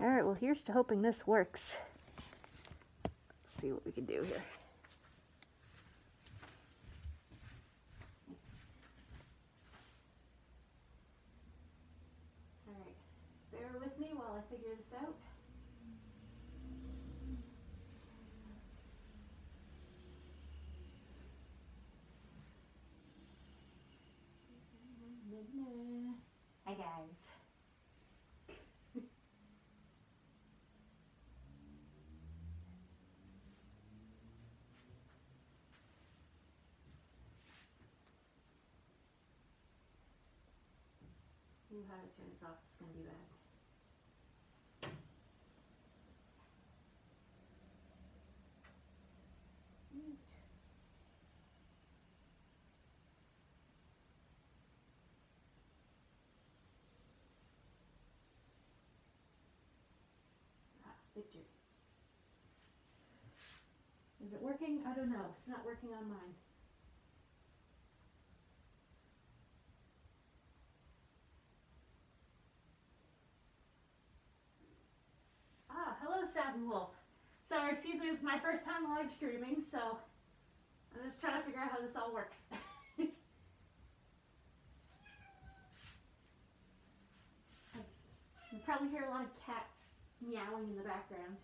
Alright, well here's to hoping this works. Let's see what we can do here. Alright, bear with me while I figure this out. Hi guys. Ooh, how to turn this off is gonna be bad. Mute. Victory. Is it working? I don't know. It's not working on mine. Ah, hello Satin Wolf. Sorry, excuse me, it's my first time live streaming, so I'm just trying to figure out how this all works. You probably hear a lot of cats meowing in the background.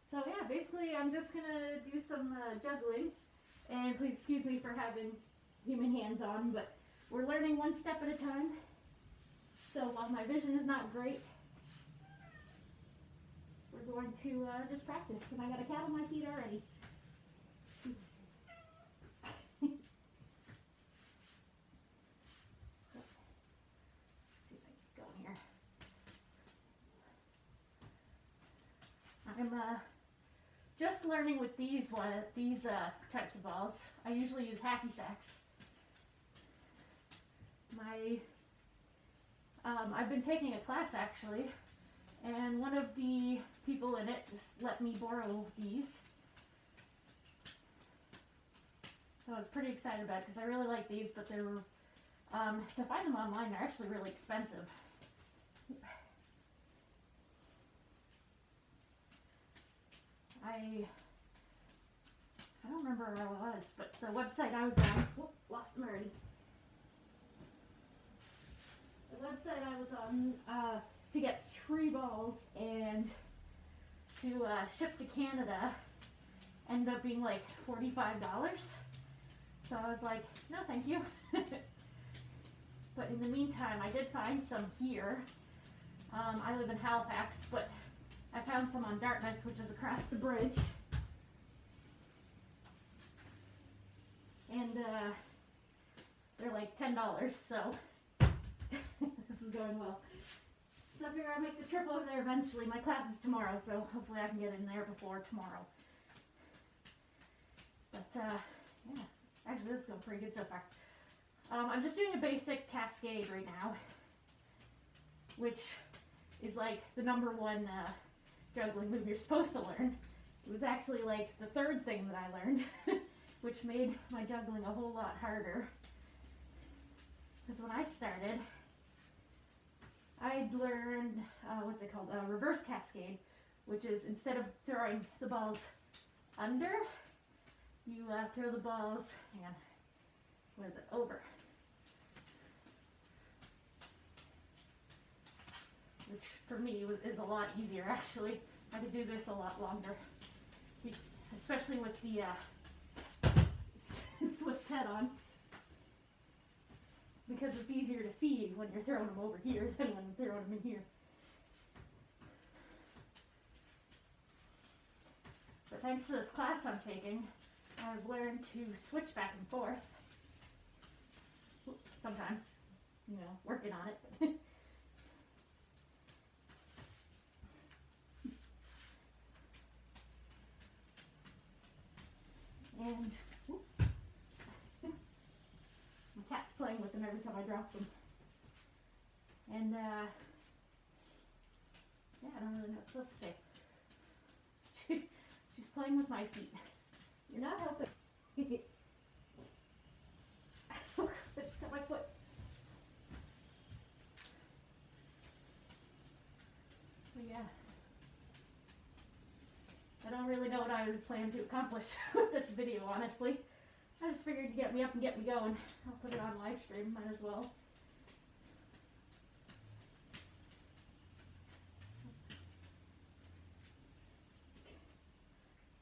So yeah, basically I'm just gonna do some juggling, and please excuse me for having human hands on, but we're learning one step at a time. So while my vision is not great, we're going to just practice, and I got a cat on my feet already. I'm just learning with these types of balls. I usually use hacky sacks. I've been taking a class actually, and one of the people in it just let me borrow these. So I was pretty excited about it because I really like these, but they were, to find them online, they're actually really expensive. I don't remember where I was, but the website I was on, whoop, lost them already. The website I was on to get 3 balls and to ship to Canada ended up being like $45. So I was like, no thank you. But in the meantime, I did find some here. I live in Halifax, but I found some on Dartmouth, which is across the bridge. And they're like $10, so this is going well. So I figure I'll make the trip over there eventually. My class is tomorrow, so hopefully I can get in there before tomorrow. But yeah, actually this is going pretty good so far. I'm just doing a basic cascade right now, which is like the #1 juggling move you're supposed to learn. It was actually like the 3rd thing that I learned, which made my juggling a whole lot harder. Because when I started, I'd learned, what's it called, reverse cascade, which is instead of throwing the balls under, you throw the balls, hang on, what is it, over. Which for me is a lot easier actually. I could do this a lot longer, especially with the Swiss head on, because it's easier to see when you're throwing them over here than when you're throwing them in here. But thanks to this class I'm taking, I've learned to switch back and forth. Sometimes, you know, working on it. And whoop, my cat's playing with them every time I drop them. And yeah, I don't really know what I'm supposed to say. She's playing with my feet. You're not helping. I just hit my foot. I plan to accomplish with this video, honestly. I just figured to get me up and get me going. I'll put it on live stream, might as well.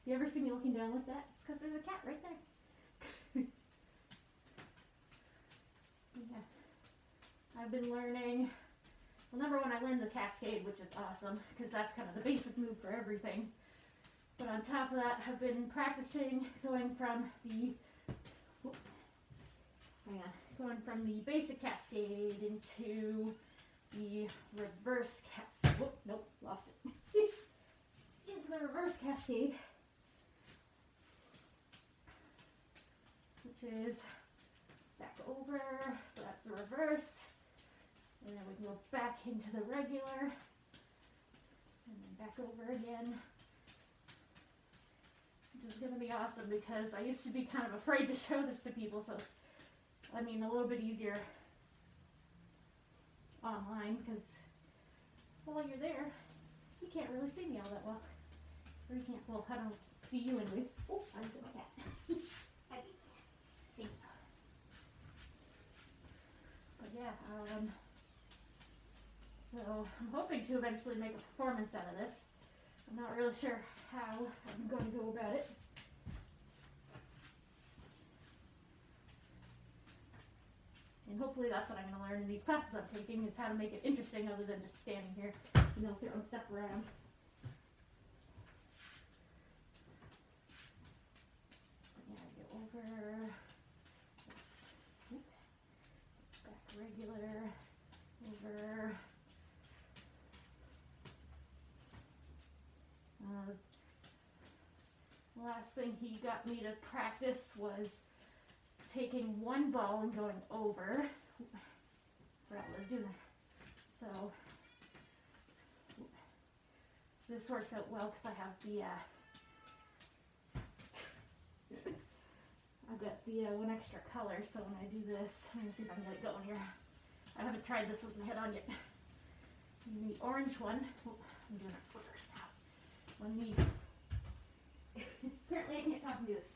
If you ever see me looking down like that, it's because there's a cat right there. Yeah. I've been learning, well, number one, I learned the cascade, which is awesome, because that's kind of the basic move for everything. But on top of that, I've been practicing going from the, basic cascade into the reverse cascade. Whoop, nope, lost it. Into the reverse cascade, which is back over, so that's the reverse. And then we can go back into the regular, and then back over again. Which is going to be awesome because I used to be kind of afraid to show this to people, so it's, I mean, a little bit easier online because while you're there, you can't really see me all that well. Or you can't, well, I don't see you anyways. Oh, I see my cat. Thank you. But yeah, so I'm hoping to eventually make a performance out of this. I'm not really sure how I'm going to go about it. And hopefully that's what I'm going to learn in these classes I'm taking, is how to make it interesting other than just standing here, you know, throwing stuff around. But yeah, I go over, back regular, over. The last thing he got me to practice was taking one ball and going over. Forgot what I was doing. So this works out well because I have the I've got the one extra color. So when I do this, I'm gonna see if I can get it going here. I haven't tried this with my head on yet. And the orange one. Oh, I'm doing it reverse now. When the apparently I can't talk and do this.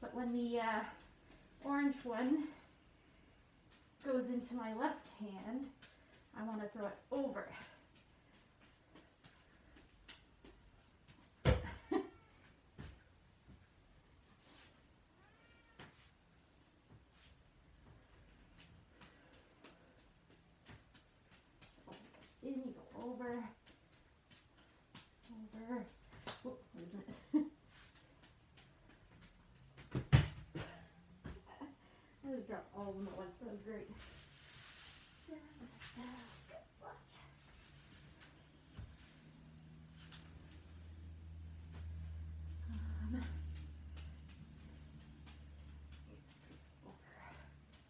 But when the orange one goes into my left hand, I want to throw it over. So in, you go over, over. Oh, where is it? I just dropped all of them at once. That was great.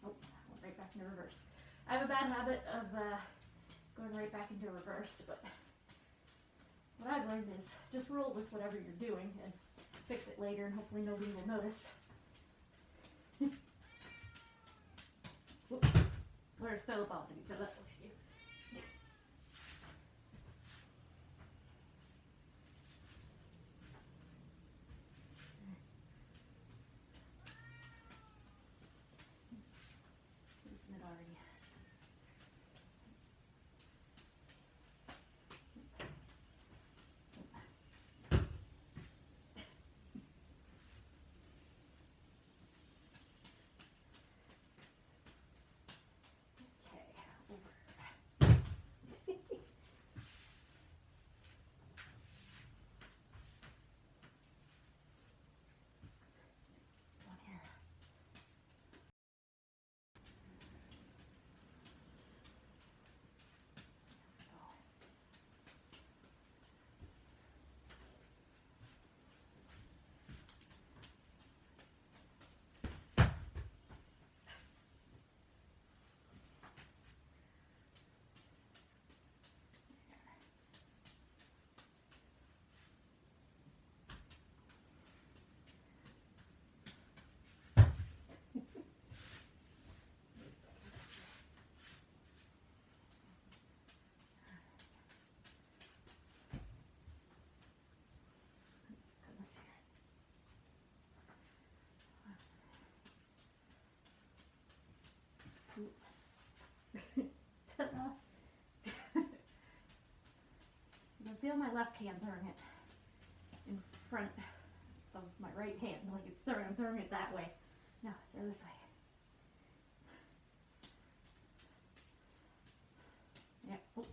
Oh, went right back into reverse. I have a bad habit of going right back into reverse, but what I've learned is just roll with whatever you're doing and fix it later, and hopefully nobody will notice. Or throw the balls at each other. That's what we do. Isn't it already? Okay, over. feel my left hand throwing it in front of my right hand, like I'm throwing it that way. No, throw this way. Yeah. Oh, oh.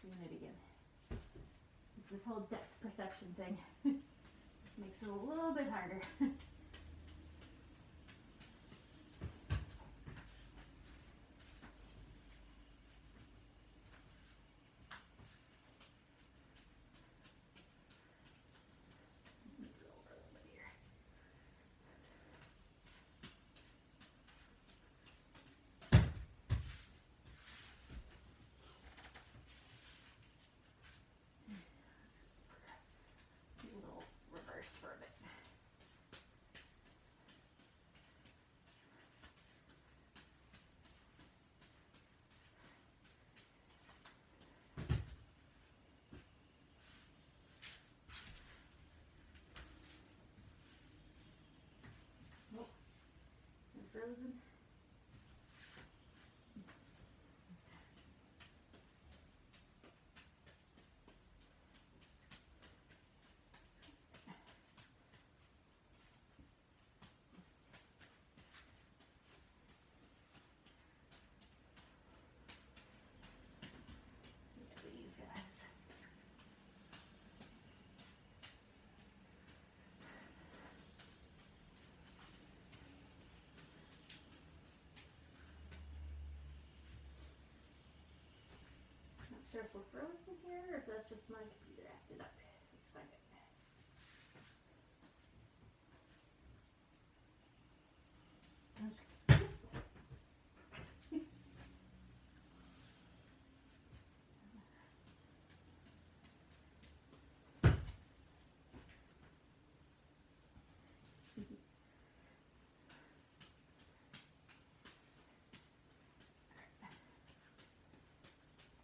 Doing it again. It's this whole depth perception thing. Makes it a little bit harder. Frozen. These guys. Not sure if we're frozen here or if that's just my computer acted up. Let's find it.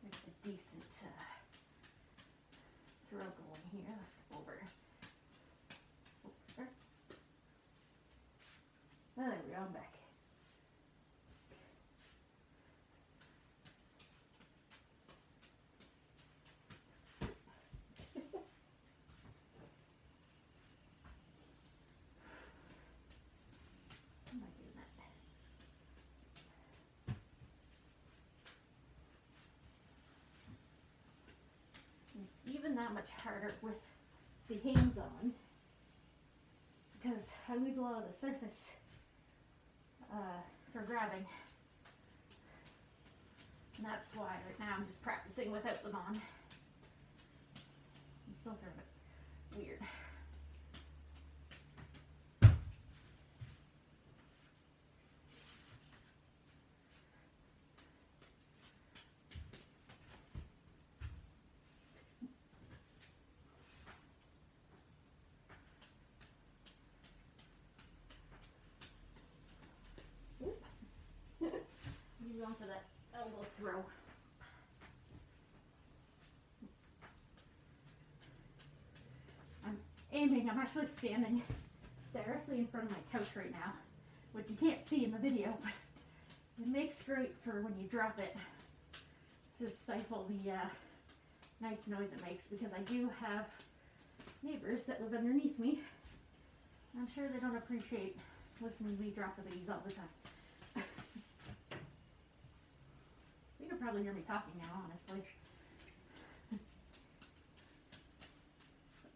There's a decent throw going here. Let's go over. Over. Oh, there we go. I'm back. How am I doing that? It's even that much harder with the hands on because I lose a lot of the surface for grabbing. And that's why right now I'm just practicing without them on. I'm still kind of weird. Use on for that elbow throw. I'm aiming, I'm actually standing directly in front of my couch right now, which you can't see in the video, but it makes great for when you drop it to stifle the nice noise it makes, because I do have neighbors that live underneath me. I'm sure they don't appreciate listening to me drop the these all the time. You can probably hear me talking now, honestly. But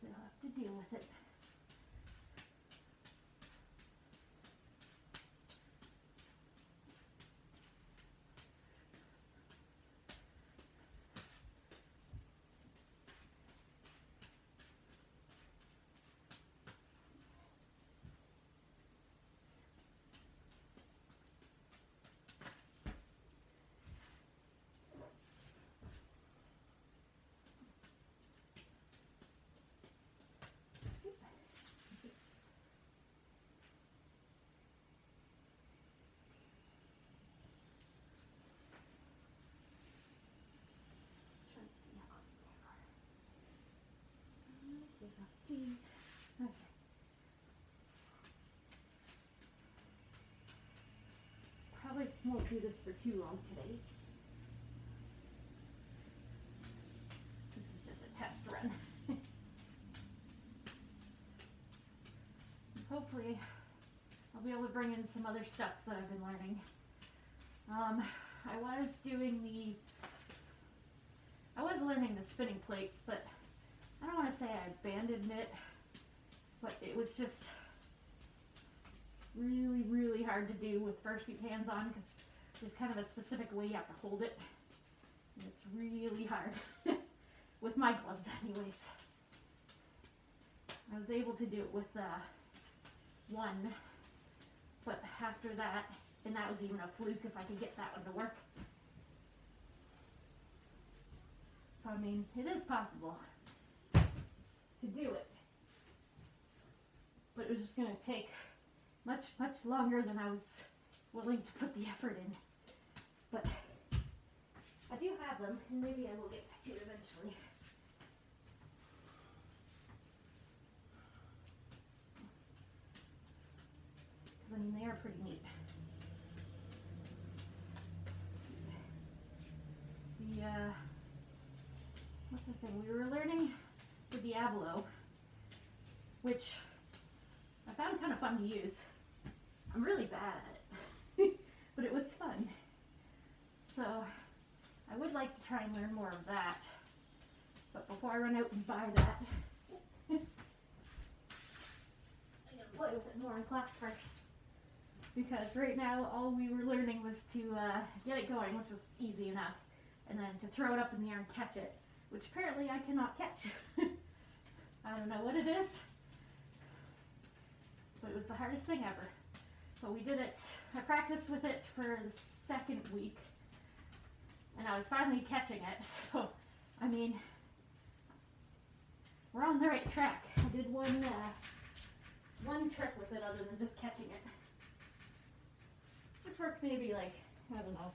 they'll have to deal with it. See. Okay. Probably won't do this for too long today. This is just a test run. Hopefully I'll be able to bring in some other stuff that I've been learning. I was learning the spinning plates, but I don't want to say I abandoned it, but it was just really, really hard to do with fursuit hands-on because there's kind of a specific way you have to hold it, and it's really hard with my gloves anyways. I was able to do it with one, but after that, and that was even a fluke if I could get that one to work. So I mean, it is possible to do it, but it was just going to take much, much longer than I was willing to put the effort in. But I do have them, and maybe I will get back to it eventually. Because I mean, they are pretty neat. What's the thing? We were learning the Diablo, which I found kind of fun to use. I'm really bad at it, but it was fun. So I would like to try and learn more of that. But before I run out and buy that, I'm gonna play with it more in class first. Because right now all we were learning was to get it going, which was easy enough, and then to throw it up in the air and catch it, which apparently I cannot catch. I don't know what it is, but it was the hardest thing ever. But we did it, I practiced with it for the second week, and I was finally catching it. So, I mean, we're on the right track. I did one trick with it other than just catching it, which worked maybe like, I don't know,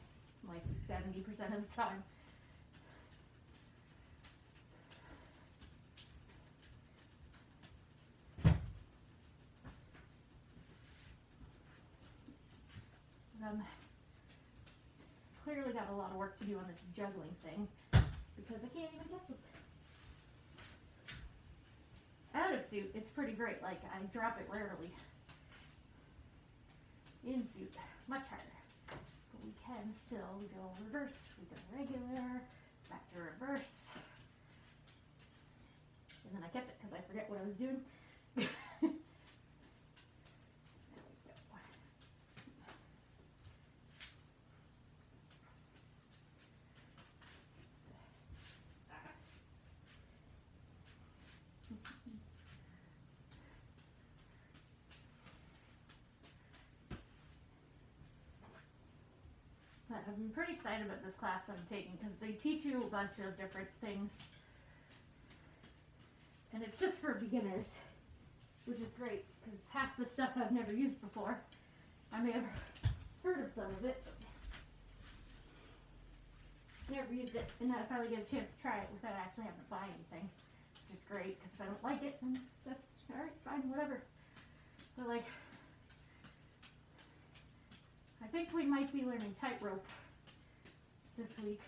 like 70% of the time. Clearly got a lot of work to do on this juggling thing because I can't even catch it. Out of suit, it's pretty great. Like, I drop it rarely. In suit, much harder. But we can still, we go reverse, we go regular, back to reverse. And then I catch it because I forget what I was doing. I'm pretty excited about this class I'm taking because they teach you a bunch of different things, and it's just for beginners, which is great because half the stuff I've never used before. I may have heard of some of it, but never used it, and now I finally get a chance to try it without actually having to buy anything, which is great because if I don't like it, then that's alright, fine, whatever. But like, I think we might be learning tightrope this week.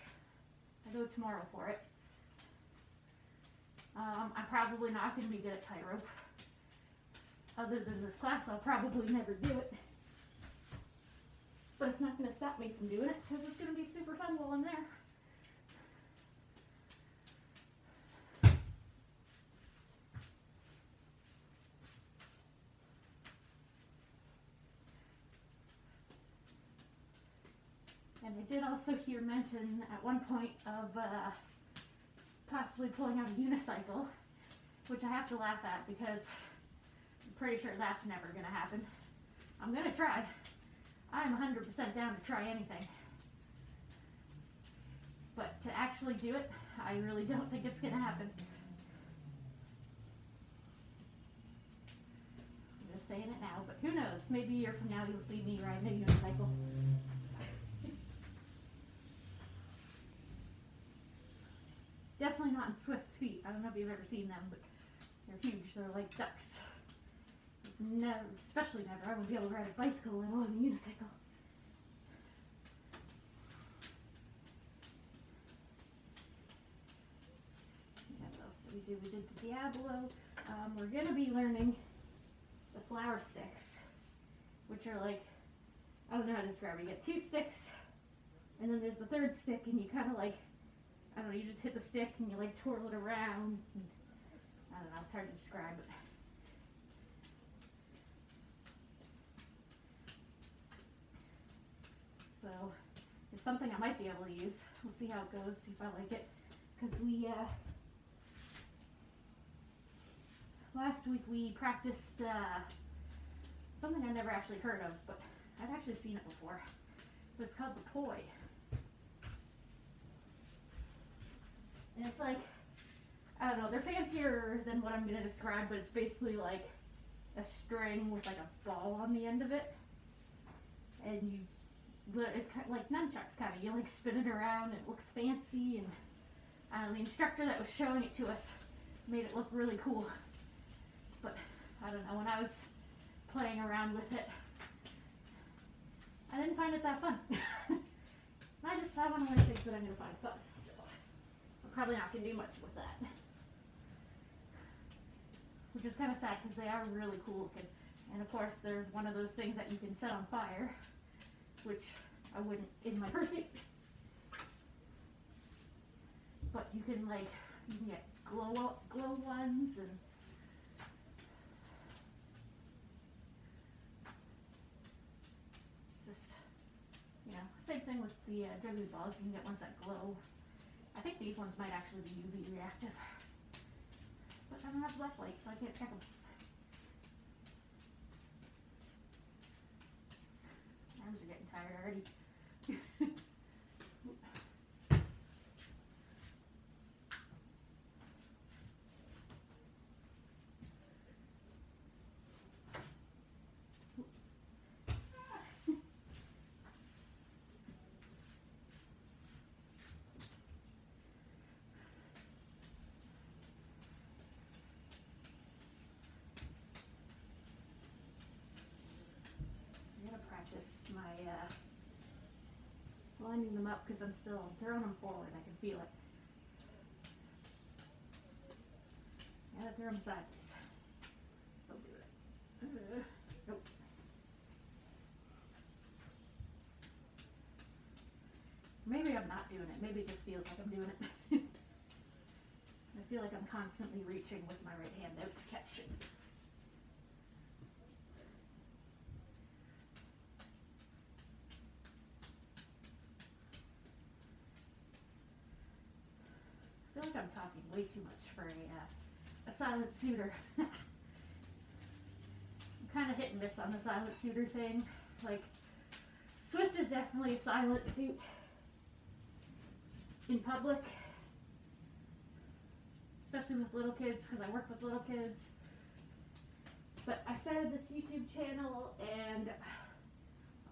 I go tomorrow for it. I'm probably not going to be good at tightrope. Other than this class, I'll probably never do it. But it's not going to stop me from doing it because it's going to be super fun while I'm there. And I did also hear mention at one point of possibly pulling out a unicycle, which I have to laugh at because I'm pretty sure that's never going to happen. I'm going to try. I'm 100% down to try anything. But to actually do it, I really don't think it's going to happen. I'm just saying it now, but who knows? Maybe a year from now you'll see me riding a unicycle. Definitely not in Swift's feet. I don't know if you've ever seen them, but they're huge. They're like ducks. Never, especially never, I would be able to ride a bicycle, let alone a unicycle. We did the Diablo. We're gonna be learning the flower sticks, which are like, I don't know how to describe it. You get 2 sticks, and then there's the 3rd stick, and you kind of like, I don't know, you just hit the stick and you like twirl it around. And, I don't know, it's hard to describe it. So it's something I might be able to use. We'll see how it goes, see if I like it. Because last week we practiced something I never actually heard of, but I've actually seen it before. But it's called the poi. And it's like, I don't know, they're fancier than what I'm going to describe, but it's basically like a string with like a ball on the end of it. And it's kind of like nunchucks kind of. You like spin it around, it looks fancy, and I don't know, the instructor that was showing it to us made it look really cool. But I don't know, when I was playing around with it, I didn't find it that fun. I want to learn things that I'm going to find fun. So I'm probably not going to do much with that. Which is kind of sad because they are really cool looking. And of course there's one of those things that you can set on fire, which I wouldn't in my Fursuit. But you can get glow ones, and just, you know, same thing with the juggling balls. You can get ones that glow. I think these ones might actually be UV reactive, but I don't have black light, so I can't check them. Arms are getting tired already. Lining them up because I'm still throwing them forward. I can feel it. Gotta throw them sideways. Still do it. Nope. Maybe I'm not doing it. Maybe it just feels like I'm doing it. I feel like I'm constantly reaching with my right hand out to catch it. I feel like I'm talking way too much for a silent suitor. I'm kind of hit and miss on the silent suitor thing. Like, Swift is definitely a silent suit in public, especially with little kids, because I work with little kids. But I started this YouTube channel, and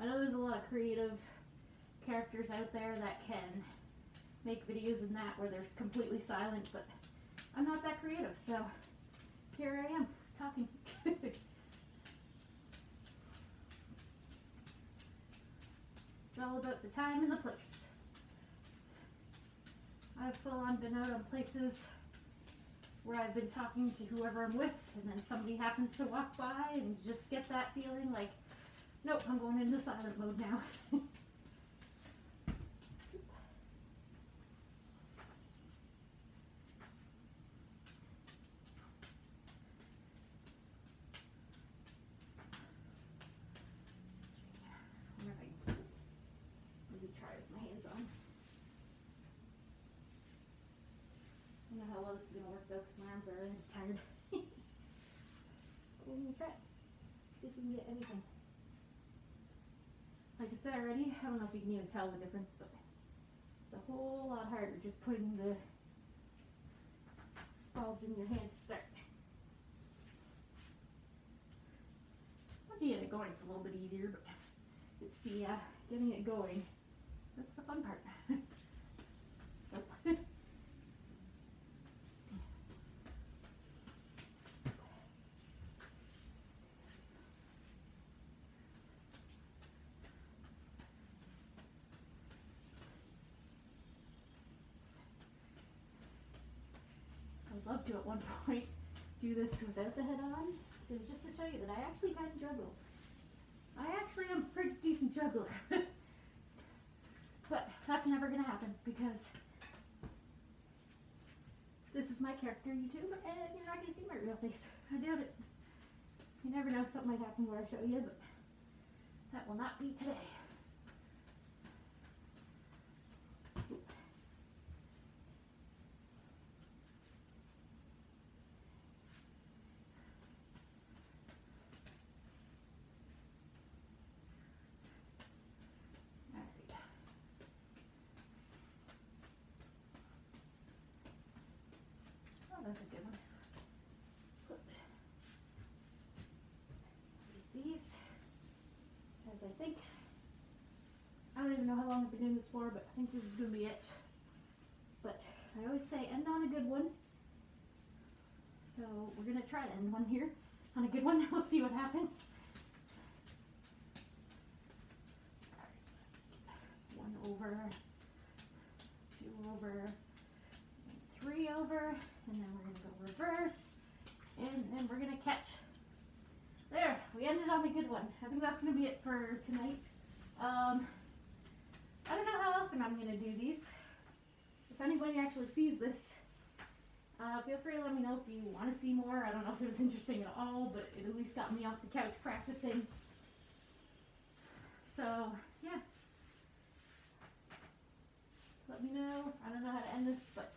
I know there's a lot of creative characters out there that can make videos in that where they're completely silent, but I'm not that creative, so here I am talking. It's all about the time and the place. I've full on been out on places where I've been talking to whoever I'm with, and then somebody happens to walk by and just get that feeling like, nope, I'm going into silent mode now. How well this is going to work though, because my arms are really tired. We're going to try it. See if we can get anything. Like I said already, I don't know if you can even tell the difference, but it's a whole lot harder just putting the balls in your hand to start. Once you get it going, it's a little bit easier, but it's the getting it going. That's the fun part. love to at one point do this without the head on. So just to show you that I actually can juggle. I actually am a pretty decent juggler. But that's never gonna happen because this is my character YouTube and you're not gonna see my real face. I doubt it. You never know, something might happen where I show you, but that will not be today. That's a good one. Use these, as I think, I don't even know how long I've been doing this for, but I think this is going to be it. But I always say end on a good one. So we're going to try to end one here on a good one. We'll see what happens. One over, two over, 3 over, and then we're going to go reverse, and then we're going to catch. There, we ended on a good one. I think that's going to be it for tonight. I don't know how often I'm going to do these. If anybody actually sees this, feel free to let me know if you want to see more. I don't know if it was interesting at all, but it at least got me off the couch practicing. So, yeah. Let me know. I don't know how to end this, but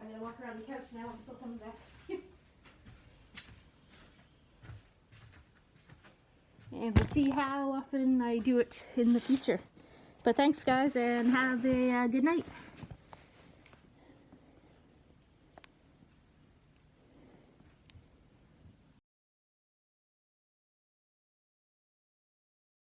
I'm going to walk around the couch now. I'm still coming back. And we'll see how often I do it in the future. But thanks, guys, and have a good night.